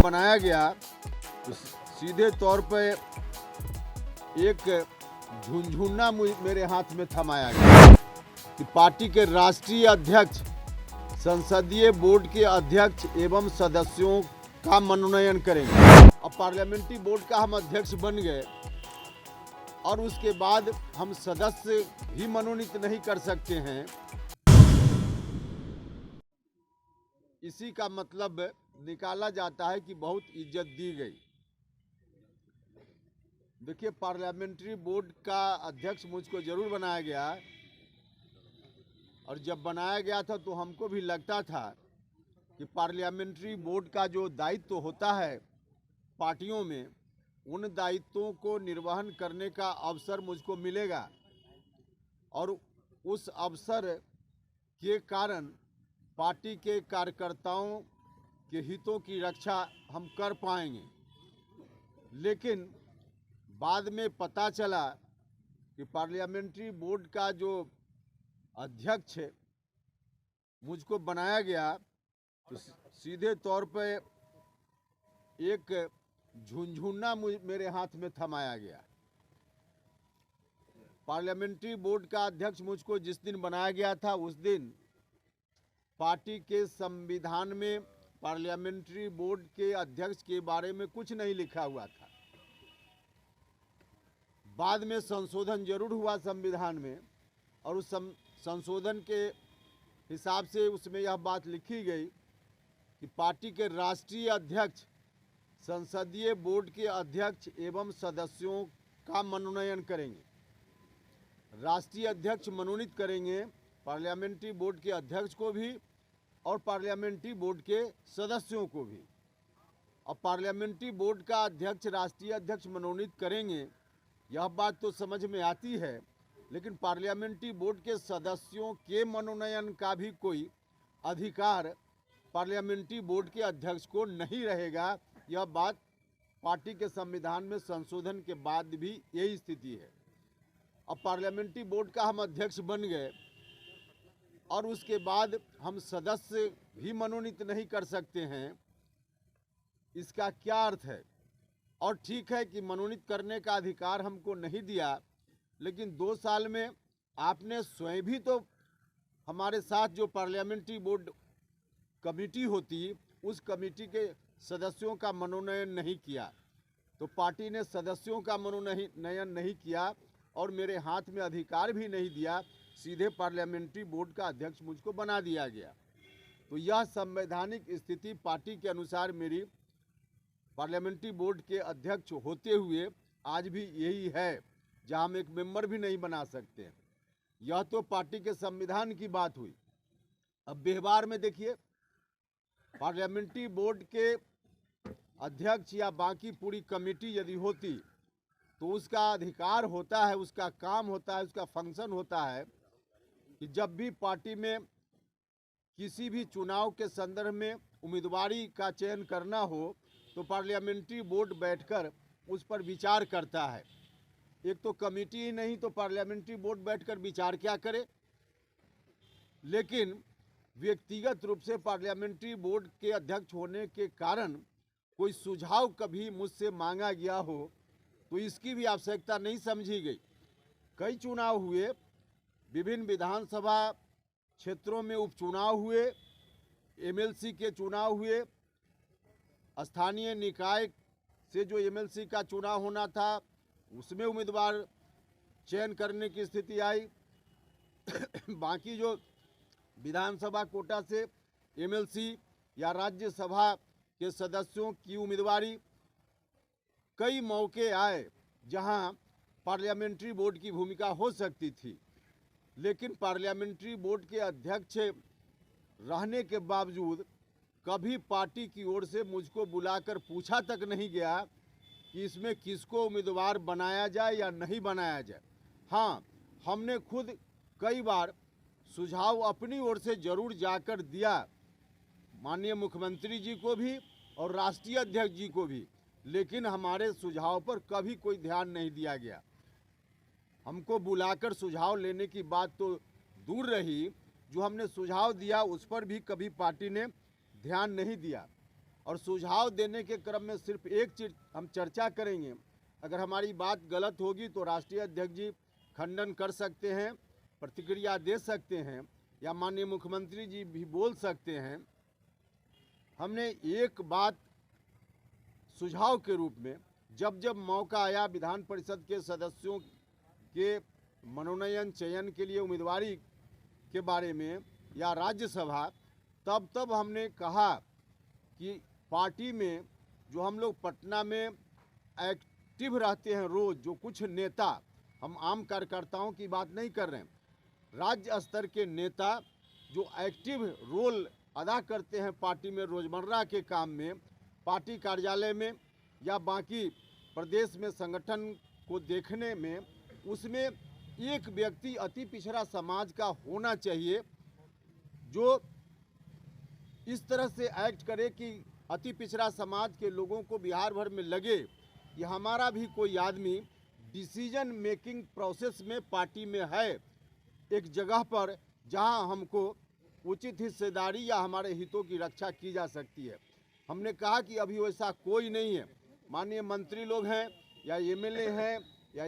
बनाया गया तो सीधे तौर पे एक झुनझुना मेरे हाथ में थमाया गया कि पार्टी के राष्ट्रीय अध्यक्ष, संसदीय बोर्ड के अध्यक्ष एवं सदस्यों का मनोनयन करेंगे। अब पार्लियामेंट्री बोर्ड का हम अध्यक्ष बन गए और उसके बाद हम सदस्य भी मनोनीत नहीं कर सकते हैं। इसी का मतलब निकाला जाता है कि बहुत इज्जत दी गई। देखिए, पार्लियामेंट्री बोर्ड का अध्यक्ष मुझको जरूर बनाया गया और जब बनाया गया था तो हमको भी लगता था कि पार्लियामेंट्री बोर्ड का जो दायित्व होता है पार्टियों में, उन दायित्वों को निर्वहन करने का अवसर मुझको मिलेगा और उस अवसर के कारण पार्टी के कार्यकर्ताओं के हितों की रक्षा हम कर पाएंगे। लेकिन बाद में पता चला कि पार्लियामेंट्री बोर्ड का जो अध्यक्ष मुझको बनाया गया तो सीधे तौर पे एक झुनझुना मेरे हाथ में थमाया गया। पार्लियामेंट्री बोर्ड का अध्यक्ष मुझको जिस दिन बनाया गया था उस दिन पार्टी के संविधान में पार्लियामेंट्री बोर्ड के अध्यक्ष के बारे में कुछ नहीं लिखा हुआ था। बाद में संशोधन जरूर हुआ संविधान में और उस संशोधन के हिसाब से उसमें यह बात लिखी गई कि पार्टी के राष्ट्रीय अध्यक्ष, संसदीय बोर्ड के अध्यक्ष एवं सदस्यों का मनोनयन करेंगे। राष्ट्रीय अध्यक्ष मनोनीत करेंगे पार्लियामेंट्री बोर्ड के अध्यक्ष को भी और पार्लियामेंट्री बोर्ड के सदस्यों को भी। अब पार्लियामेंट्री बोर्ड का अध्यक्ष राष्ट्रीय अध्यक्ष मनोनीत करेंगे, यह बात तो समझ में आती है, लेकिन पार्लियामेंट्री बोर्ड के सदस्यों के मनोनयन का भी कोई अधिकार पार्लियामेंट्री बोर्ड के अध्यक्ष को नहीं रहेगा। यह बात पार्टी के संविधान में संशोधन के बाद भी यही स्थिति है। अब पार्लियामेंट्री बोर्ड का हम अध्यक्ष बन गए और उसके बाद हम सदस्य भी मनोनीत नहीं कर सकते हैं। इसका क्या अर्थ है? और ठीक है कि मनोनीत करने का अधिकार हमको नहीं दिया, लेकिन 2 साल में आपने स्वयं भी तो हमारे साथ जो पार्लियामेंट्री बोर्ड कमेटी होती, उस कमेटी के सदस्यों का मनोनयन नहीं किया। तो पार्टी ने सदस्यों का मनोनयन नहीं किया और मेरे हाथ में अधिकार भी नहीं दिया, सीधे पार्लियामेंट्री बोर्ड का अध्यक्ष मुझको बना दिया गया। तो यह संवैधानिक स्थिति पार्टी के अनुसार मेरी पार्लियामेंट्री बोर्ड के अध्यक्ष होते हुए आज भी यही है, जहां हम एक मेंबर भी नहीं बना सकते। यह तो पार्टी के संविधान की बात हुई। अब व्यवहार में देखिए, पार्लियामेंट्री बोर्ड के अध्यक्ष या बाकी पूरी कमेटी यदि होती तो उसका अधिकार होता है, उसका काम होता है, उसका फंक्शन होता है कि जब भी पार्टी में किसी भी चुनाव के संदर्भ में उम्मीदवारी का चयन करना हो तो पार्लियामेंट्री बोर्ड बैठकर उस पर विचार करता है। एक तो कमेटी ही नहीं तो पार्लियामेंट्री बोर्ड बैठकर विचार क्या करे। लेकिन व्यक्तिगत रूप से पार्लियामेंट्री बोर्ड के अध्यक्ष होने के कारण कोई सुझाव कभी मुझसे मांगा गया हो तो इसकी भी आवश्यकता नहीं समझी गई। कई चुनाव हुए, विभिन्न विधानसभा क्षेत्रों में उपचुनाव हुए, एमएलसी के चुनाव हुए, स्थानीय निकाय से जो एमएलसी का चुनाव होना था उसमें उम्मीदवार चयन करने की स्थिति आई। बाकी जो विधानसभा कोटा से एमएलसी या राज्यसभा के सदस्यों की उम्मीदवारी, कई मौके आए जहां पार्लियामेंट्री बोर्ड की भूमिका हो सकती थी, लेकिन पार्लियामेंट्री बोर्ड के अध्यक्ष रहने के बावजूद कभी पार्टी की ओर से मुझको बुलाकर पूछा तक नहीं गया कि इसमें किसको उम्मीदवार बनाया जाए या नहीं बनाया जाए। हाँ, हमने खुद कई बार सुझाव अपनी ओर से जरूर जाकर दिया, माननीय मुख्यमंत्री जी को भी और राष्ट्रीय अध्यक्ष जी को भी, लेकिन हमारे सुझाव पर कभी कोई ध्यान नहीं दिया गया। हमको बुलाकर सुझाव लेने की बात तो दूर रही, जो हमने सुझाव दिया उस पर भी कभी पार्टी ने ध्यान नहीं दिया। और सुझाव देने के क्रम में सिर्फ एक चीज हम चर्चा करेंगे। अगर हमारी बात गलत होगी तो राष्ट्रीय अध्यक्ष जी खंडन कर सकते हैं, प्रतिक्रिया दे सकते हैं, या माननीय मुख्यमंत्री जी भी बोल सकते हैं। हमने एक बात सुझाव के रूप में, जब जब मौका आया विधान परिषद के सदस्यों के मनोनयन चयन के लिए उम्मीदवारी के बारे में या राज्यसभा, तब हमने कहा कि पार्टी में जो हम लोग पटना में एक्टिव रहते हैं रोज़, जो कुछ नेता, हम आम कार्यकर्ताओं की बात नहीं कर रहे हैं, राज्य स्तर के नेता जो एक्टिव रोल अदा करते हैं पार्टी में रोज़मर्रा के काम में, पार्टी कार्यालय में या बाकी प्रदेश में संगठन को देखने में, उसमें एक व्यक्ति अति पिछड़ा समाज का होना चाहिए जो इस तरह से एक्ट करे कि अति पिछड़ा समाज के लोगों को बिहार भर में लगे कि हमारा भी कोई आदमी डिसीजन मेकिंग प्रोसेस में पार्टी में है, एक जगह पर जहां हमको उचित हिस्सेदारी या हमारे हितों की रक्षा की जा सकती है। हमने कहा कि अभी वैसा कोई नहीं है। माननीय मंत्री लोग हैं या एमएलए हैं या